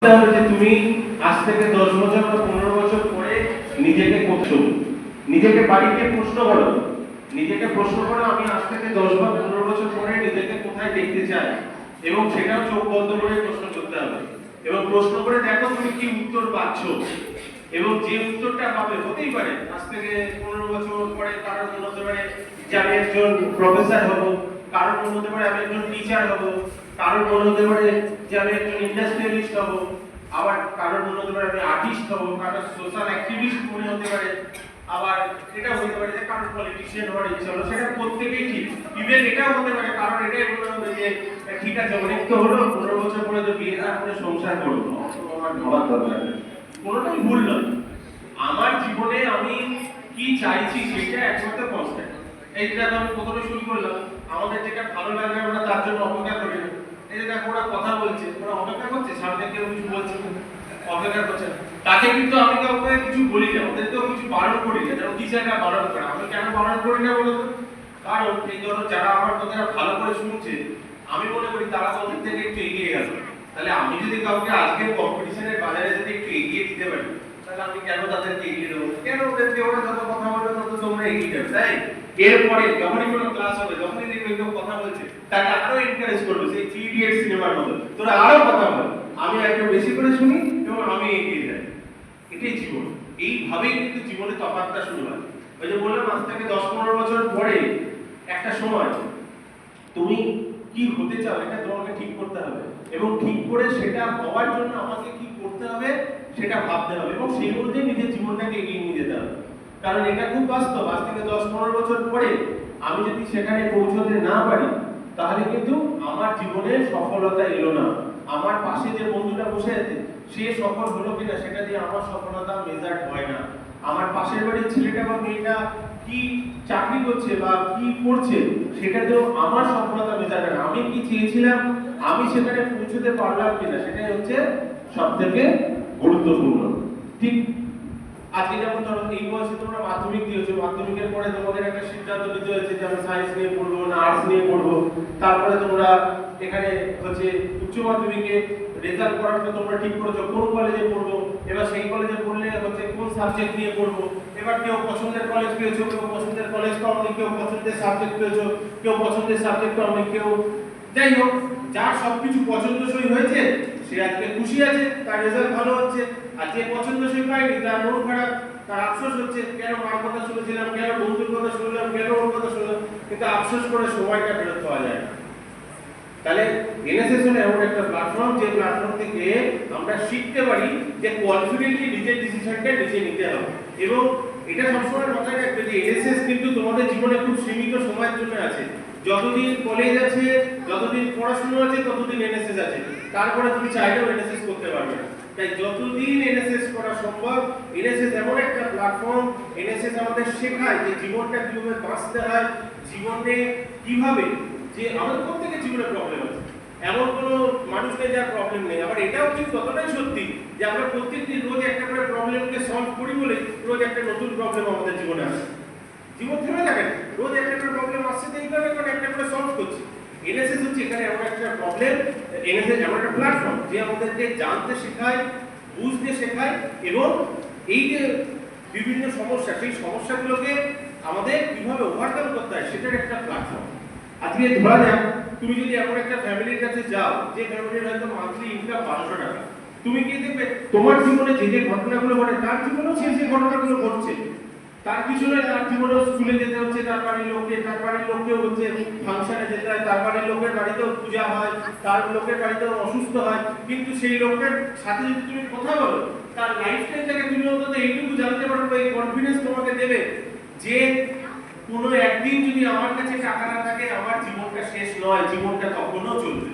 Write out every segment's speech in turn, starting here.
যে তুমি আজ থেকে 10 বছর বা 15 বছর পরে নিজেকে করছো, নিজেকে বাড়িতে প্রশ্ন করো, আমি আজ থেকে 10 বা 15 বছর পরে নিজেকে কোথায় দেখতে চাই, এবং সেটাও চোখ বন্ধ করে প্রশ্ন করতে হবে এবং প্রশ্ন করে দেখো তুমি কি উত্তর পাচ্ছ। এবং যে উত্তরটা পাবে, হতেই পারে আজ থেকে 15 বছর পরে কারোর মনে হতে পারে যে আমি একজন প্রফেসর হব, কারোর মনে হতে পারে আমি একজন টিচার হব, কারোর মনে হতে পারে যে আমি একজন ইন্ডাস্ট্রিয়ালিস্ট হব, আবার কারোর মনে হতে পারে আমি আর্টিস্ট হব, কারোর সোশ্যাল অ্যাক্টিভিস্ট মনে হতে পারে, আবার এটা হতে পারে যে কারোর পলিটিশিয়ান হওয়ার ইচ্ছা হলো। সেটা প্রত্যেকেই ঠিক। ইভেন এটাও হতে পারে কারণ এটাই মনে হবে যে ঠিক আছে অনেক তো হলো, 15 বছর পরে তো বিয়ে না করে সংসার করবো, আমার ভাবার দরকার নেই। কোনোটাই ভুল নয়। আমার জীবনে আমি কি চাইছি সেটা একমাত্র কনস্ট্যান্ট। এইটা তো আমি প্রথমে শুরু করলাম, আমাদের যেটা ভালো লাগে আমরা তার জন্য অপেক্ষা করি না। এই যে দেখো ওরা কথা বলছে, ওরা অপেক্ষা করছে, সামনে কেউ কিছু বলছে, অপেক্ষা করছে। তাকে কিন্তু আমি কাউকে কিছু বলি না, ওদেরকেও কিছু বারণ করি না, যেমন টিচাররা বারণ করে। আমি কেন বারণ করি না বলতো? কারণ এই ধরো যারা আমার কথাটা ভালো করে শুনছে, আমি মনে করি তারা তো ওদের থেকে একটু এগিয়ে গেল। তাহলে আমি যদি কাউকে আজকে কম্পিটিশনের বাজারে যদি একটু এগিয়ে দিতে পারি, তাহলে আমি কেন তাদেরকে এগিয়ে দেবো? কেন ওদেরকে? ওরা যত কথা বলবে তত তোমরা এগিয়ে যাবে, তাই? এরপরে যখনই কোনো ক্লাস হবে, যখনই দেখবে কেউ কথা বলছে, তাকে আরো এনকারেজ করবে, সেই থ্রি ইডিয়ট সিনেমার মতো, তোরা আরো কথা বল, আমি একটু বেশি করে শুনি এবং আমি এগিয়ে যাই। এটাই জীবন। এইভাবেই কিন্তু জীবনে তফাৎটা শুরু হয়। ওই যে বললাম আজ থেকে 10-15 বছর পরে একটা সময় তুমি কি হতে চাও এটা তোমাকে ঠিক করতে হবে, এবং ঠিক করে সেটা হওয়ার জন্য আমাকে কি করতে হবে সেটা ভাবতে হবে, এবং সেই অনুযায়ী নিজের জীবনটাকে এগিয়ে নিয়ে যেতে হবে। কারণ এটা খুব বাস্তব, আজ থেকে 10-15 বছর পরে আমি যদি সেখানে পৌঁছতে না পারি, তাহলে কিন্তু আমার জীবনে সফলতা এলো না। আমার পাশে যে বন্ধুটা বসে আছে সে সফল হলো কিনা সেটা দিয়ে আমার সফলতা মেজার্ড হয় না। আমার পাশের বাড়ির ছেলেটা বা মেয়েটা কি চাকরি করছে বা কি করছে সেটাতেও আমার সফলতা মেজার্ড হয় না। আমি কি চেয়েছিলাম, আমি সেখানে পৌঁছতে পারলাম কিনা, সেটাই হচ্ছে সবথেকে গুরুত্বপূর্ণ। ঠিক আজকে যেমন ধরো এই বয়সে তোমরা মাধ্যমিক দিয়েছো, মাধ্যমিকের পরে তোমাদের একটা সিদ্ধান্ত নিতে হয়েছে যে আমি সায়েন্স নিয়ে পড়বো না আর্টস নিয়ে পড়বো। তারপরে তোমরা এখানে হচ্ছে উচ্চ মাধ্যমিকে রেজাল্ট করার পর তোমরা ঠিক করেছো কোন কলেজে পড়বো, এবার সেই কলেজে পড়লে হচ্ছে কোন সাবজেক্ট নিয়ে পড়বো। এবার কেউ পছন্দের কলেজ পেয়েছো, কেউ পছন্দের কলেজ পাওনি, কেউ পছন্দের সাবজেক্ট পেয়েছো, কেউ পছন্দের সাবজেক্ট পাওনি, কেউ যাই হোক, যার সবকিছু পছন্দসই হয়েছে সে আজকে খুশি আছে, তার রেজাল্ট ভালো হচ্ছে। আর যে পছন্দসই পায়নি তার মন খারাপ, তার আফসোস হচ্ছে কেন মার কথা শুনেছিলাম, কেন বন্ধুর কথা শুনলাম, কেন ওর কথা শুনলাম, কিন্তু আফসোস করে সময়টা ফেরত পাওয়া যায় না। তাহলে এনএসএস হলো এমন একটা প্ল্যাটফর্ম যে প্ল্যাটফর্ম থেকে আমরা শিখতে পারি যে কনফিডেন্টলি নিজের ডিসিশনটা নিজে নিতে হবে। এবং এটা সবসময় মাথায় রাখবে যে এনএসএস কিন্তু তোমাদের জীবনে খুব সীমিত সময়ের জন্য আছে। যতদিন কলেজ আছে, যতদিন পড়াশোনা আছে, ততদিন এনএসএস আছে। তারপরে তুমি চাইলেও এনএসএস করতে পারবে না। তাই যতদিন এনএসএস করা সম্ভব, এনএসএস এমন একটা প্ল্যাটফর্ম, এনএসএস আমাদের শেখায় যে জীবনটা কিভাবে বাঁচতে হয়, জীবনে কিভাবে, যে আমাদের প্রত্যেকের জীবনে প্রবলেম আছে, এমন কোনো মানুষ নেই যার প্রবলেম নেই। আবার এটাও ঠিক ততটাই সত্যি যে আমরা প্রত্যেকদিন রোজ একটা করে প্রবলেমকে সলভ করি বলে রোজ একটা নতুন প্রবলেম আমাদের জীবনে আসে। জীবন থেমে থাকে না, রোজ একটা করে প্রবলেম আসছে, এইভাবে করে একটা করে সলভ করছি। এনএসএস হচ্ছে এখানে এমন একটা প্রবলেম, এনএসএস এমন একটা প্ল্যাটফর্ম যে আমাদেরকে জানতে শেখায়, বুঝতে শেখায়, এবং এই যে বিভিন্ন সমস্যা, সেই সমস্যাগুলোকে আমাদের কিভাবে ওভারকাম করতে হয় সেটার একটা প্ল্যাটফর্ম। আজকে ধরা যাক তুমি যদি এমন একটা ফ্যামিলির কাছে যাও যে ফ্যামিলির হয়তো মান্থলি ইনকাম 1200 টাকা, তুমি কি দেখবে তোমার জীবনে যে যে ঘটনাগুলো ঘটে তার জীবনেও সেই সেই ঘটনাগুলো ঘটছে। তার পিছনে তার জীবনেও স্কুলে যেতে হচ্ছে, তার বাড়ির লোককে, তার বাড়ির লোককেও হচ্ছে ফাংশনে যেতে হয়, তার বাড়ির লোকের বাড়িতেও পূজা হয়, তার লোকের বাড়িতেও অসুস্থ হয়। কিন্তু সেই লোকের সাথে যদি তুমি কথা বলো, তার লাইফস্টাইল থেকে তুমি অন্তত এইটুকু জানতে পারবে, এই কনফিডেন্স তোমাকে দেবে যে কোনো একদিন যদি আমার কাছে টাকা না থাকে আমার জীবনটা শেষ নয়, জীবনটা তখনও চলবে।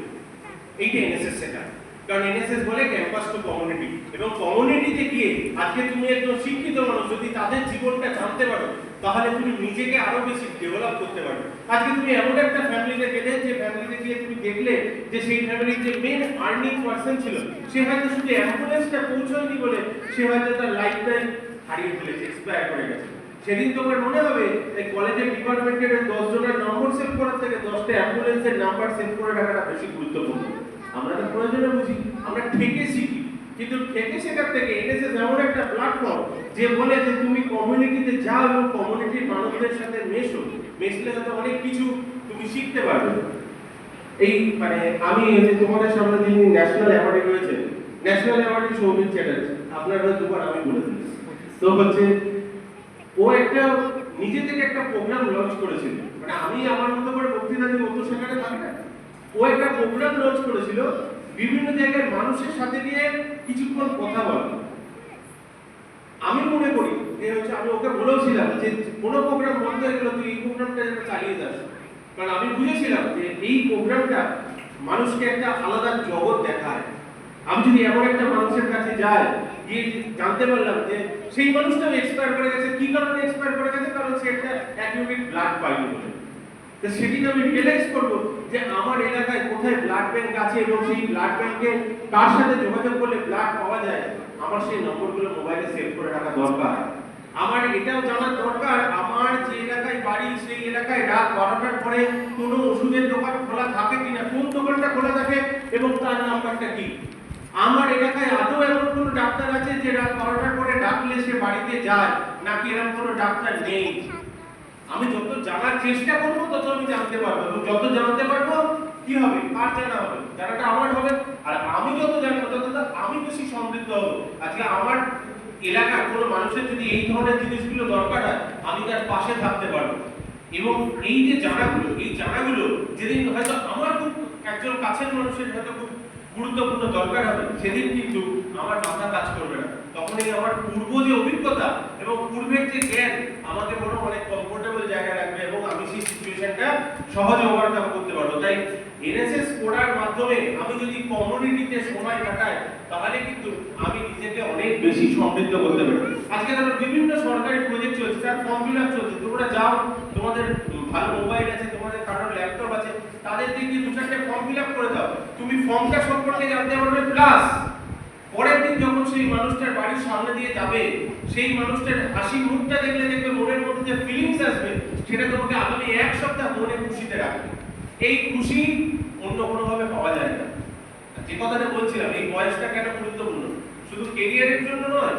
এইটা এনএসএস শেখায়। কারণ এনএসএস বলে ক্যাম্পাস টু কমিউনিটি, এবং কমিউনিটিতে গিয়ে আজকে তুমি একজন শিক্ষিত মানুষ যদি তাদের জীবনটা জানতে পারো, তাহলে তুমি নিজেকে আরো বেশি ডেভেলপ করতে পারবে। আজকে তুমি এমন একটা ফ্যামিলিতে গেলে যে ফ্যামিলিতে গিয়ে তুমি দেখলে যে সেই ফ্যামিলির যে মেন আর্নিং পারসন ছিল সে হয়তো শুধু অ্যাম্বুলেন্সটা পৌঁছায়নি বলে সে হয়তো তার লাইফটাই হারিয়ে ফেলেছে, এক্সপায়ার করে গেছে। সেদিন তোমার মনে হবে এই কলেজের ডিপার্টমেন্টের 10 জনের নম্বর সেভ করার থেকে 10টা অ্যাম্বুলেন্সের নাম্বার সেভ করে রাখাটা বেশি গুরুত্বপূর্ণ। আমরা তো প্রয়োজনে বুঝি, আমরা ঠেকে শিখি, কিন্তু থেকে শেখার থেকে এনএসএস এমন একটা প্ল্যাটফর্ম যে বলে যে তুমি কমিউনিটিতে যাও এবং কমিউনিটির মানুষদের সাথে মেশো, মেশলে হয়তো অনেক কিছু তুমি শিখতে পারবে। এই মানে আমি তোমাদের সামনে যিনি ন্যাশনাল অ্যাওয়ার্ডে রয়েছে, ন্যাশনাল অ্যাওয়ার্ডে সৌমিক চ্যাটার্জি, আপনার হয়তো দুবার আমি বলে দিই। তো হচ্ছে ও একটা নিজে থেকে একটা প্রোগ্রাম লঞ্চ করেছিল, মানে আমি আমার মতো করে বক্তৃতা দিয়ে অত সেখানে থাকি না, ও একটা প্রোগ্রাম লঞ্চ করেছিল বিভিন্ন জায়গায় মানুষের সাথে গিয়ে কিছুক্ষণ কথা বলা। আমি মনে করি যে হচ্ছে আমি ওকে বলেছিলাম যে কোনো প্রোগ্রাম বন্ধ হয়ে গেল তুই এই প্রোগ্রামটা যেন চালিয়ে যাস, কারণ আমি বুঝেছিলাম যে এই প্রোগ্রামটা মানুষকে একটা আলাদা জগৎ দেখায়। আমি যদি এমন একটা মানুষের কাছে যাই, গিয়ে জানতে পারলাম যে সেই মানুষটাও এক্সপায়ার করে গেছে, কি কারণে এক্সপায়ার করে গেছে, কারণ সে একটা 1 ইউনিট ব্লাড পাইনি বলে। তো সেদিন আমি রিয়েলাইজ করব যে আমার এলাকায় কোথায় ব্লাড ব্যাংক আছে এবং সেই ব্লাড ব্যাংকে কার সাথে যোগাযোগ করলে ব্লাড পাওয়া যায়, আমার সেই নম্বরগুলো মোবাইলে সেভ করে রাখা দরকার। আমার এটাও জানার দরকার আমার যে এলাকায় বাড়ি সেই এলাকায় রাত 12টার পরে কোনো ওষুধের দোকান খোলা থাকে কিনা, কোন দোকানটা খোলা থাকে এবং তার নাম্বারটা কি। আমার এলাকায় আদৌ এমন কোনো ডাক্তার আছে যে রাত 12টার পরে ডাকলে সে বাড়িতে যায়, নাকি এরকম কোনো ডাক্তার নেই। আমি যত জানার চেষ্টা করব তত আমি জানতে পারবো, এবং যত জানতে পারবো কি হবে, কার জানা হবে, জানাটা আমার হবে। আর আমি যত জানবো তত আমি বেশি সমৃদ্ধ হব। আজকে আমার এলাকার কোনো মানুষের যদি এই ধরনের জিনিসগুলো দরকার হয়, আমি তার পাশে থাকতে পারবো। এবং এই যে জানাগুলো, এই জানাগুলো যেদিন হয়তো আমার খুব একজন কাছের মানুষের হয়তো খুব গুরুত্বপূর্ণ দরকার হবে, সেদিন কিন্তু আমার মাথা কাজ করবে না। তখন এই আমার পূর্ব যে অভিজ্ঞতা এবং পূর্বের যে জ্ঞান আমাকে বরং অনেক কমফোর্টেবল জায়গায় রাখবে এবং আমি সেই সিচুয়েশনটা সহজে ওভারকাম করতে পারবো। তাই এনএসএস পড়ার মাধ্যমে আমি যদি কমিউনিটিতে সময় কাটাই, তাহলে কিন্তু আমি নিজেকে অনেক বেশি সমৃদ্ধ করতে পারবো। আজকে ধরো বিভিন্ন সরকারি প্রজেক্ট চলছে, তার ফর্ম ফিল আপ চলছে, তোমরা যাও, তোমাদের ভালো মোবাইল আছে, তোমাদের কারোর ল্যাপটপ আছে, তাদের দিয়ে 2-4টে ফর্ম ফিল আপ করে দাও। তুমি ফর্মটা সম্পর্কে জানতে পারবে, প্লাস পরের দিন যখন সেই মানুষটার বাড়ির সামনে দিয়ে যাবে, সেই মানুষটার হাসি মুখটা দেখলে দেখবে মনের মধ্যে যে ফিলিংস আসবে, সেটা তোমাকে আগামী 1 সপ্তাহ মনে খুশিতে রাখবে। এই খুশি অন্য কোনোভাবে পাওয়া যায় না। যে কথাটা বলছিলাম, এই বয়সটা কেন গুরুত্বপূর্ণ, শুধু কেরিয়ারের জন্য নয়,